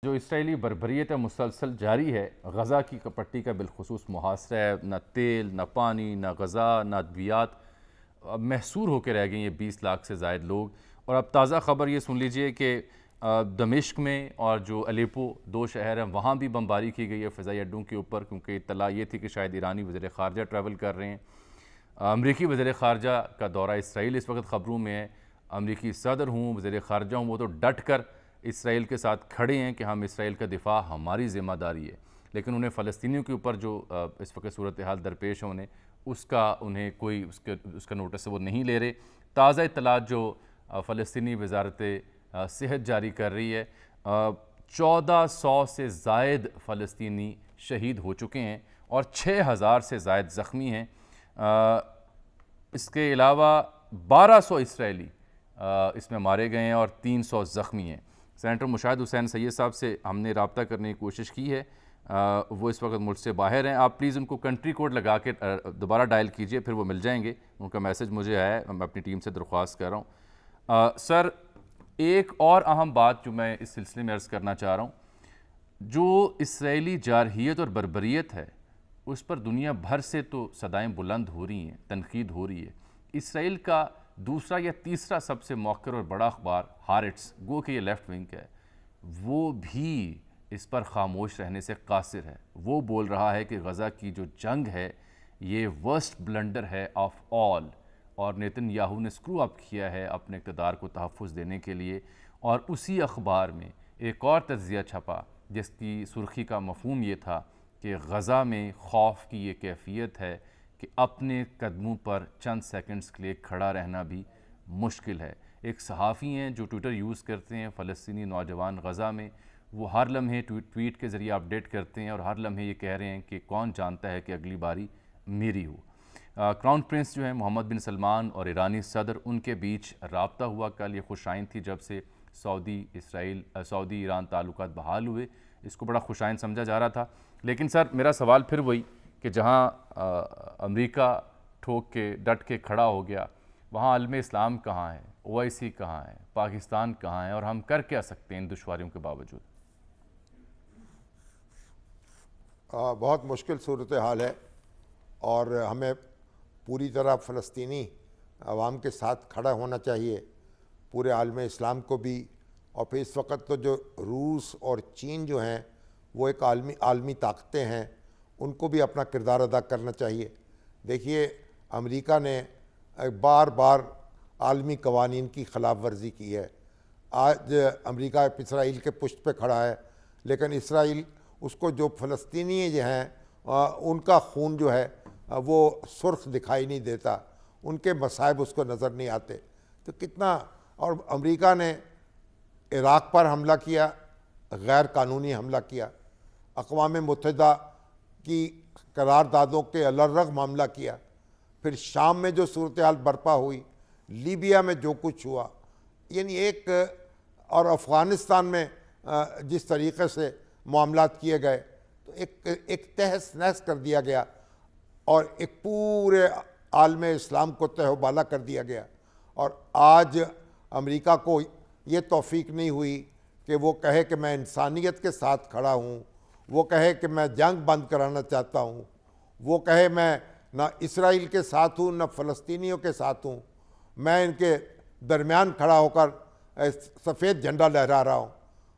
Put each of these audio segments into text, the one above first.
जो इसराइली बर्बरियत मुसलसल जारी है, गज़ा की पट्टी का बिलखुसूस मुहासरा है। न तेल, न पानी, न गज़ा, न अद्वियात। अब महसूर होकर रह गए ये 20 लाख से ज़ायद लोग। और अब ताज़ा ख़बर ये सुन लीजिए कि दमिश्क में और जो अलेपो 2 शहर हैं, वहाँ भी बमबारी की गई है फ़िज़ाई अड्डों के ऊपर, क्योंकि इत्तला ये थी कि शायद ईरानी वज़ीर ख़ारजा ट्रैवल कर रहे हैं। अमरीकी वज़ीर ख़ारजा का दौरा इसराइल इस वक्त ख़बरों में है। अमरीकी सदर हूँ, वज़ीर ख़ारजा हूँ, वो तो डट कर इसराइल के साथ खड़े हैं कि हम इसराइल का दिफा हमारी ज़िम्मेदारी है। लेकिन उन्हें फ़लस्तीनियों के ऊपर जो इस वक्त सूरत हाल दरपेश है उन्हें कोई उसका नोटिस वो नहीं ले रहे। ताज़ा इत्तलात जो फ़लस्तीनी वजारत सेहत जारी कर रही है, 1400 से ज़ायद फ़लस्तीनी शहीद हो चुके हैं और 6000 से ज़ायद ज़ख्मी हैं। इसके अलावा 1200 इसराइली इसमें मारे गए हैं और 300 ज़ख्मी हैं। सेनेटर मुशाहिद हुसैन सैयद साहब से हमने रब्ता करने की कोशिश की है, वो इस वक्त मुल्क से बाहर हैं। आप प्लीज़ उनको कंट्री कोड लगा के दोबारा डायल कीजिए, फिर वो मिल जाएंगे। उनका मैसेज मुझे आया है, मैं अपनी टीम से दरख्वास्त कर रहा हूँ। सर, एक और अहम बात जो मैं इस सिलसिले में अर्ज़ करना चाह रहा हूँ, जो इसराइली जारहियत और बर्बरियत है उस पर दुनिया भर से तो सदाएँ बुलंद हो रही हैं, तनकीद हो रही है। इसराइल का दूसरा या तीसरा सबसे मौकर और बड़ा अखबार हारेट्स, गो कि ये लेफ़्ट विंग है, वो भी इस पर खामोश रहने से कासिर है। वो बोल रहा है कि गज़ा की जो जंग है ये वर्स्ट ब्लंडर है ऑफ ऑल, और नेतन्याहू ने स्क्रू अप किया है अपने इक़्तिदार को तहफ़्फ़ुज़ देने के लिए। और उसी अखबार में एक और तज्ज़िया छपा जिसकी सुर्खी का मफ़हूम ये था कि गज़ा में खौफ की ये कैफ़ियत है कि अपने कदमों पर चंद सेकंड्स के लिए खड़ा रहना भी मुश्किल है। एक सहाफ़ी हैं जो ट्विटर यूज़ करते हैं, फ़लस्तीनी नौजवान गज़ा में, वो हर लम्हे ट्वीट के ज़रिए अपडेट करते हैं और हर लम्हे ये कह रहे हैं कि कौन जानता है कि अगली बारी मेरी हो। क्राउन प्रिंस जो है मोहम्मद बिन सलमान और ईरानी सदर, उनके बीच रब्ता हुआ। कल ये खुशाइन थी जब से सऊदी ईरान ताल्लुकात बहाल हुए, इसको बड़ा खुशाइन समझा जा रहा था। लेकिन सर, मेरा सवाल फिर वही कि जहाँ अमेरिका ठोक के डट के खड़ा हो गया, वहाँ आलम इस्लाम कहाँ है, OIC कहाँ है, पाकिस्तान कहाँ है, और हम कर क्या सकते हैं इन दुश्वारियों के बावजूद? बहुत मुश्किल सूरत हाल है और हमें पूरी तरह फ़लस्तीनी अवाम के साथ खड़ा होना चाहिए, पूरे आलम इस्लाम को भी। और फिर इस वक्त तो जो रूस और चीन जो हैं वो एक आलमी ताकतें हैं, उनको भी अपना किरदार अदा करना चाहिए। देखिए, अमेरिका ने बार बार आलमी कवानीन की ख़िलाफ़ वर्जी की है। आज अमेरिका इसराइल के पुष्ट पे खड़ा है, लेकिन इसराइल उसको जो फ़लस्तीनी जो हैं उनका खून जो है वो सुर्ख दिखाई नहीं देता, उनके मसाइब उसको नज़र नहीं आते। तो कितना, और अमेरिका ने इराक़ पर हमला किया, गैर कानूनी हमला किया, अक़वाम मुत्तहिदा की करारदादों के अलर्रग़ मामला किया, फिर शाम में जो सूरत हाल बर्पा हुई, लीबिया में जो कुछ हुआ, यानी एक, और अफ़गानिस्तान में जिस तरीक़े से मामलात किए गए, तो एक तहस नहस कर दिया गया और एक पूरे आलम इस्लाम को तहबाला कर दिया गया। और आज अमेरिका को ये तौफ़ीक नहीं हुई कि वो कहे कि मैं इंसानियत के साथ खड़ा हूँ, वो कहे कि मैं जंग बंद कराना चाहता हूँ, वो कहे मैं ना इसराइल के साथ हूँ ना फ़लस्तीनियों के साथ हूँ, मैं इनके दरमियान खड़ा होकर सफ़ेद झंडा लहरा रहा हूँ।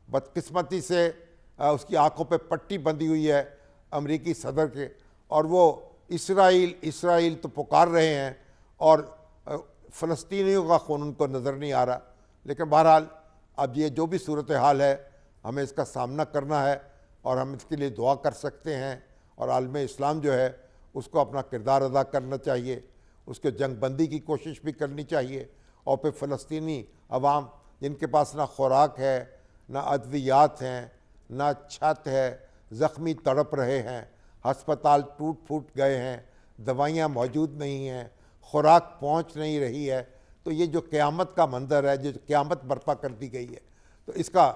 बदकिस्मती से उसकी आंखों पे पट्टी बंधी हुई है अमेरिकी सदर के, और वो इसराइल तो पुकार रहे हैं और फ़लस्तीनियों का खून उनको नज़र नहीं आ रहा। लेकिन बहरहाल अब ये जो भी सूरत हाल है, हमें इसका सामना करना है और हम इसके लिए दुआ कर सकते हैं। और आलम इस्लाम जो है उसको अपना किरदार अदा करना चाहिए, उसके जंग बंदी की कोशिश भी करनी चाहिए। और फिर फ़लस्तीनी अवाम जिनके पास ना खुराक है, ना अद्वियात हैं, ना छत है, ज़ख्मी तड़प रहे हैं, हस्पताल टूट फूट गए हैं, दवाइयाँ मौजूद नहीं हैं, खुराक पहुँच नहीं रही है, तो ये जो क़यामत का मंज़र है, जो क़यामत बर्पा कर दी गई है, तो इसका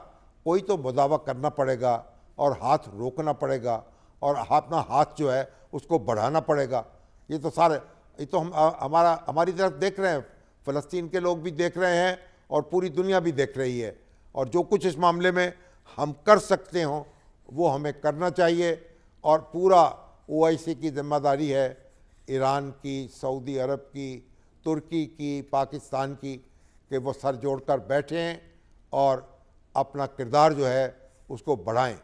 कोई तो मुदावा करना पड़ेगा और हाथ रोकना पड़ेगा और अपना हाथ जो है उसको बढ़ाना पड़ेगा। ये तो हमारी तरफ देख रहे हैं, फ़लस्तीन के लोग भी देख रहे हैं और पूरी दुनिया भी देख रही है। और जो कुछ इस मामले में हम कर सकते हों वो हमें करना चाहिए। और पूरा OIC की जिम्मेदारी है, ईरान की, सऊदी अरब की, तुर्की की, पाकिस्तान की, कि वो सर जोड़कर बैठें और अपना किरदार जो है उसको बढ़ाएं।